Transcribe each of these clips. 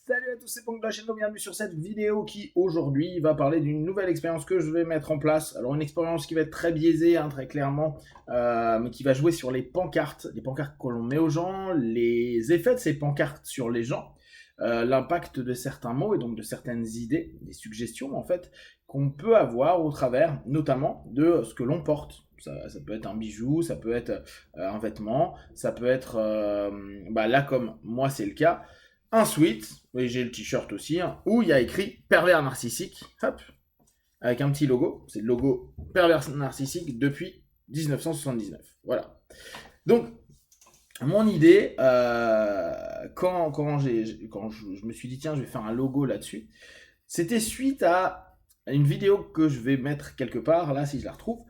Salut à tous, c'est Ponk de la chaîne, bienvenue sur cette vidéo qui aujourd'hui va parler d'une nouvelle expérience que je vais mettre en place. Alors une expérience qui va être très biaisée, très clairement, mais qui va jouer sur les pancartes que l'on met aux gens, les effets de ces pancartes sur les gens, l'impact de certains mots et donc de certaines idées, des suggestions en fait, qu'on peut avoir au travers notamment de ce que l'on porte. Ça peut être un bijou, ça peut être un vêtement, ça peut être, là comme moi c'est le cas, un sweat, et j'ai le t-shirt aussi, où il y a écrit pervers narcissique, hop, avec un petit logo. C'est le logo pervers narcissique depuis 1979. Voilà. Donc, mon idée, quand je me suis dit, tiens, je vais faire un logo là-dessus, c'était suite à une vidéo que je vais mettre quelque part, là, si je la retrouve,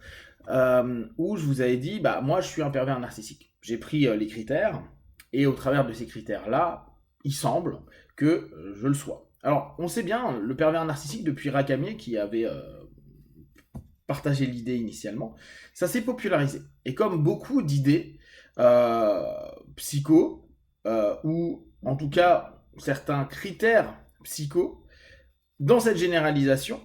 où je vous avais dit, moi, je suis un pervers narcissique. J'ai pris les critères, et au travers de ces critères-là, il semble que je le sois. Alors, on sait bien, le pervers narcissique, depuis Rakamier, qui avait partagé l'idée initialement, ça s'est popularisé. Et comme beaucoup d'idées psycho, ou en tout cas certains critères psycho, dans cette généralisation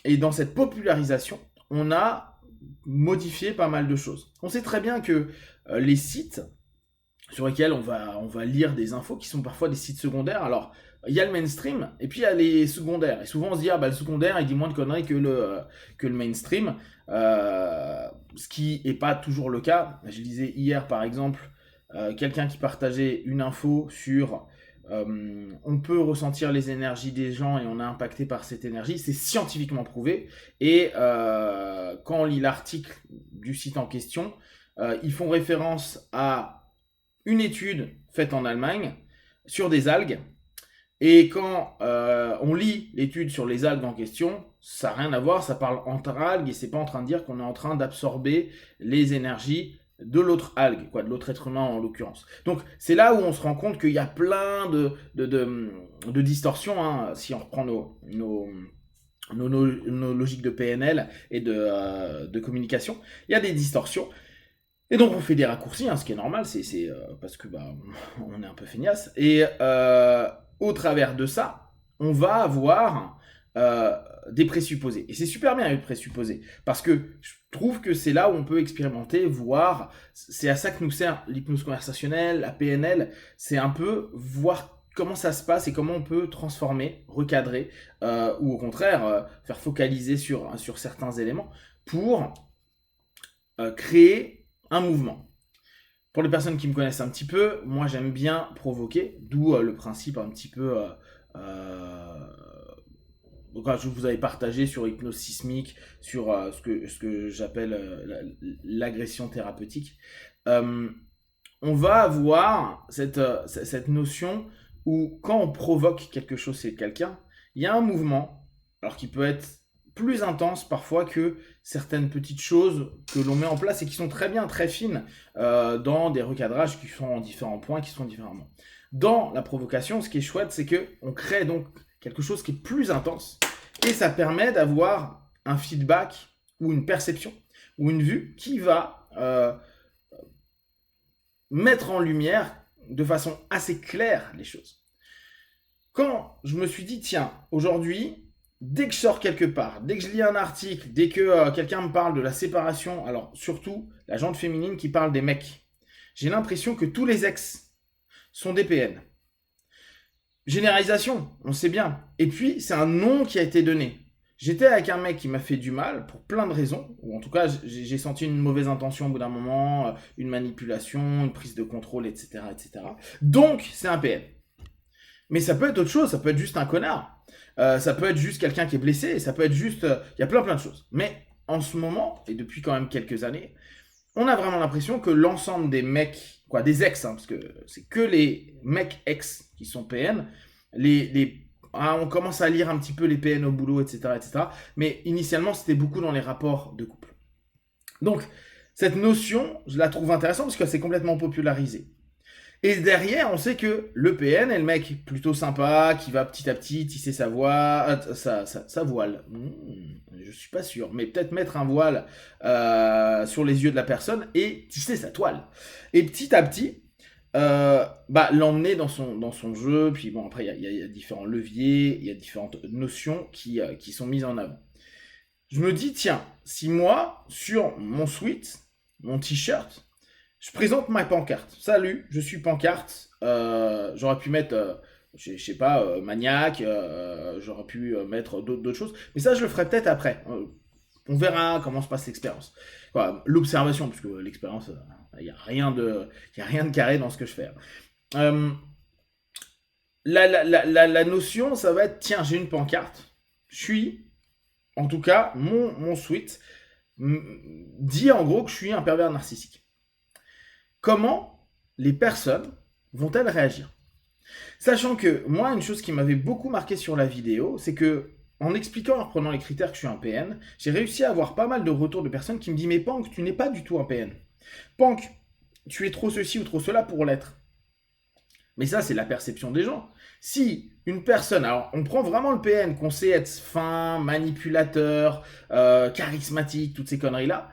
et dans cette popularisation, on a modifié pas mal de choses. On sait très bien que les sites sur lesquels on va lire des infos qui sont parfois des sites secondaires. Alors, il y a le mainstream et puis il y a les secondaires. Et souvent on se dit, le secondaire il dit moins de conneries que le mainstream, ce qui n'est pas toujours le cas. Je lisais hier par exemple quelqu'un qui partageait une info sur on peut ressentir les énergies des gens et on est impacté par cette énergie, c'est scientifiquement prouvé. Et quand on lit l'article du site en question, ils font référence à une étude faite en Allemagne sur des algues. Et quand on lit l'étude sur les algues en question, ça n'a rien à voir, ça parle entre algues et c'est pas en train de dire qu'on est en train d'absorber les énergies de l'autre algue, de l'autre être humain en l'occurrence. Donc c'est là où on se rend compte qu'il y a plein de distorsions, si on reprend nos logiques de PNL et de communication, il y a des distorsions. Et donc on fait des raccourcis, ce qui est normal, c'est parce que on est un peu feignasse. Et au travers de ça, on va avoir des présupposés. Et c'est super bien les présupposés, parce que je trouve que c'est là où on peut expérimenter, voir. C'est à ça que nous sert l'hypnose conversationnelle, la PNL. C'est un peu voir comment ça se passe et comment on peut transformer, recadrer, ou au contraire faire focaliser sur certains éléments pour créer un mouvement. Pour les personnes qui me connaissent un petit peu, moi j'aime bien provoquer, d'où le principe un petit peu donc, je vous avais partagé sur hypnose sismique, sur ce que j'appelle l'agression thérapeutique. On va avoir cette notion où quand on provoque quelque chose chez quelqu'un, il y a un mouvement, alors qui peut être plus intense parfois que certaines petites choses que l'on met en place et qui sont très bien, très fines, dans des recadrages qui sont en différents points, qui sont différemment. Dans la provocation, ce qui est chouette, c'est qu'on crée donc quelque chose qui est plus intense et ça permet d'avoir un feedback ou une perception ou une vue qui va mettre en lumière de façon assez claire les choses. Quand je me suis dit, tiens, aujourd'hui, dès que je sors quelque part, dès que je lis un article, dès que quelqu'un me parle de la séparation, alors surtout la jante féminine qui parle des mecs, j'ai l'impression que tous les ex sont des PN. Généralisation, on sait bien. Et puis, c'est un nom qui a été donné. J'étais avec un mec qui m'a fait du mal pour plein de raisons, ou en tout cas j'ai senti une mauvaise intention au bout d'un moment, une manipulation, une prise de contrôle, etc. etc. Donc c'est un PN. Mais ça peut être autre chose, ça peut être juste un connard, ça peut être juste quelqu'un qui est blessé, ça peut être juste... Il y a plein de choses. Mais en ce moment, et depuis quand même quelques années, on a vraiment l'impression que l'ensemble des mecs, des ex, parce que c'est que les mecs ex qui sont PN, on commence à lire un petit peu les PN au boulot, etc., etc. Mais initialement, c'était beaucoup dans les rapports de couple. Donc, cette notion, je la trouve intéressante parce que c'est complètement popularisé. Et derrière, on sait que le PN est le mec plutôt sympa, qui va petit à petit tisser sa voile. Je suis pas sûr, mais peut-être mettre un voile sur les yeux de la personne et tisser sa toile. Et petit à petit, l'emmener dans son jeu. Puis bon, après, il y a différents leviers, il y a différentes notions qui sont mises en avant. Je me dis, tiens, si moi, sur mon sweat, mon t-shirt, je présente ma pancarte. Salut, je suis pancarte. J'aurais pu mettre, je sais pas, maniaque, j'aurais pu mettre d'autres choses. Mais ça, je le ferai peut-être après. On verra comment se passe l'expérience. Voilà, l'observation, parce que l'expérience, il n'y a rien de carré dans ce que je fais. Euh, la notion, ça va être, tiens, j'ai une pancarte. Je suis, en tout cas, mon sweat dit en gros que je suis un pervers narcissique. Comment les personnes vont-elles réagir? Sachant que moi, une chose qui m'avait beaucoup marqué sur la vidéo, c'est que en expliquant, en reprenant les critères que je suis un PN, j'ai réussi à avoir pas mal de retours de personnes qui me disent mais Pank, tu n'es pas du tout un PN. Pank, tu es trop ceci ou trop cela pour l'être. Mais ça, c'est la perception des gens. Si une personne, alors on prend vraiment le PN, qu'on sait être fin, manipulateur, charismatique, toutes ces conneries-là,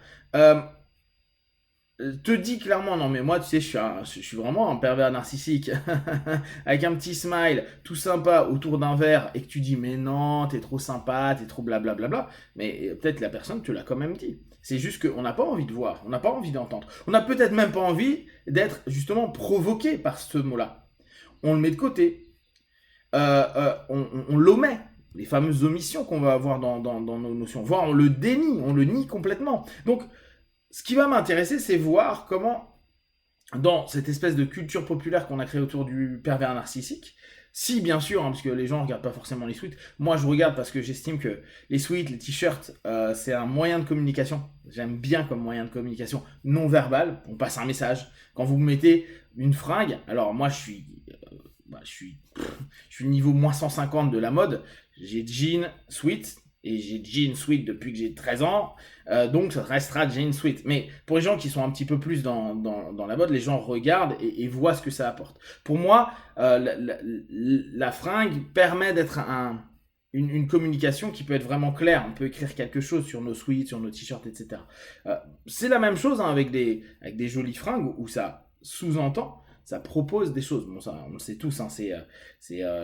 te dit clairement, non mais moi tu sais, je suis vraiment un pervers narcissique, avec un petit smile tout sympa autour d'un verre, et que tu dis mais non, t'es trop sympa, t'es trop blablabla, mais peut-être la personne te l'a quand même dit. C'est juste qu'on n'a pas envie de voir, on n'a pas envie d'entendre. On n'a peut-être même pas envie d'être justement provoqué par ce mot-là. On le met de côté, on l'omet. Les fameuses omissions qu'on va avoir dans nos notions, voire on le dénie, on le nie complètement. Donc, ce qui va m'intéresser, c'est voir comment, dans cette espèce de culture populaire qu'on a créée autour du pervers narcissique, si bien sûr, parce que les gens ne regardent pas forcément les suites, moi je regarde parce que j'estime que les suites, les t-shirts, c'est un moyen de communication. J'aime bien comme moyen de communication non verbal. On passe un message. Quand vous mettez une fringue, alors moi je suis niveau moins 150 de la mode. J'ai jean, sweat, et j'ai jean sweat depuis que j'ai 13 ans, donc ça restera jean sweat. Mais pour les gens qui sont un petit peu plus dans la mode, les gens regardent et voient ce que ça apporte. Pour moi, la fringue permet d'être une communication qui peut être vraiment claire. On peut écrire quelque chose sur nos sweats, sur nos t-shirts, etc. C'est la même chose avec des jolies fringues où ça sous-entend, ça propose des choses. Bon, ça, on le sait tous, hein, c'est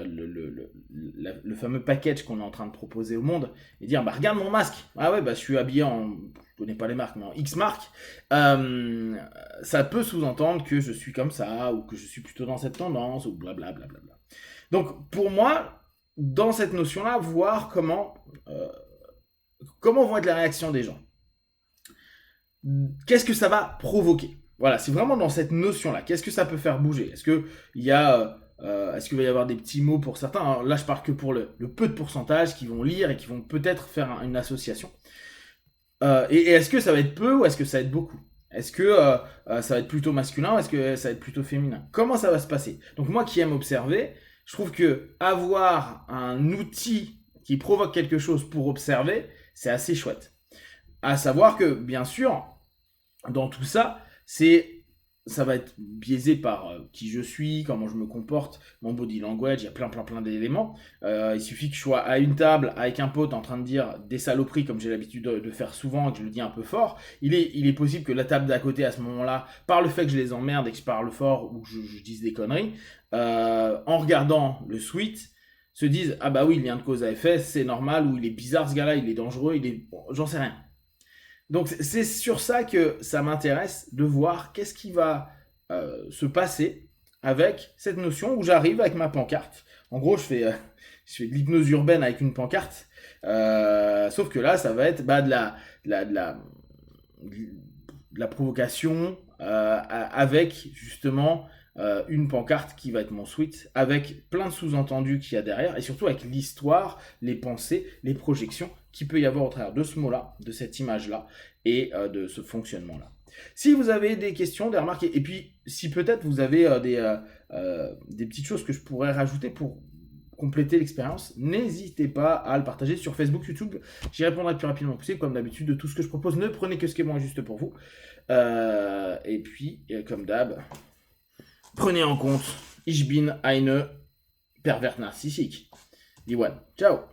le fameux package qu'on est en train de proposer au monde et dire, bah regarde mon masque. Ah ouais, bah je suis habillé en, je connais pas les marques, mais en X marque. Ça peut sous-entendre que je suis comme ça ou que je suis plutôt dans cette tendance ou blablabla. Donc pour moi, dans cette notion-là, voir comment vont être les réactions des gens. Qu'est-ce que ça va provoquer? Voilà, c'est vraiment dans cette notion-là. Qu'est-ce que ça peut faire bouger? Est-ce qu'il va y avoir des petits mots pour certains? Alors là, je parle que pour le peu de pourcentage qui vont lire et qui vont peut-être faire une association. Et est-ce que ça va être peu ou est-ce que ça va être beaucoup? Est-ce que ça va être plutôt masculin ou est-ce que ça va être plutôt féminin? Comment ça va se passer? Donc moi qui aime observer, je trouve que avoir un outil qui provoque quelque chose pour observer, c'est assez chouette. À savoir que, bien sûr, dans tout ça, ça va être biaisé par qui je suis, comment je me comporte, mon body language, il y a plein d'éléments. Il suffit que je sois à une table avec un pote en train de dire des saloperies comme j'ai l'habitude de faire souvent et que je le dis un peu fort. Il est possible que la table d'à côté à ce moment-là, par le fait que je les emmerde et que je parle fort ou que je dise des conneries, en regardant le suite, se disent ah bah oui, lien de cause à effet, c'est normal, ou il est bizarre ce gars-là, il est dangereux, j'en sais rien. Donc c'est sur ça que ça m'intéresse de voir qu'est-ce qui va se passer avec cette notion où j'arrive avec ma pancarte. En gros, je fais de l'hypnose urbaine avec une pancarte. Sauf que là, ça va être de la provocation avec justement une pancarte qui va être mon suite, avec plein de sous-entendus qu'il y a derrière, et surtout avec l'histoire, les pensées, les projections qu'il peut y avoir au travers de ce mot-là, de cette image-là, et de ce fonctionnement-là. Si vous avez des questions, des remarques, et puis si peut-être vous avez des petites choses que je pourrais rajouter pour compléter l'expérience, n'hésitez pas à le partager sur Facebook, YouTube. J'y répondrai le plus rapidement possible, comme d'habitude, de tout ce que je propose. Ne prenez que ce qui est bon et juste pour vous. Et puis, comme d'hab, prenez en compte, ich bin eine pervers narcissique. Diwan, ciao.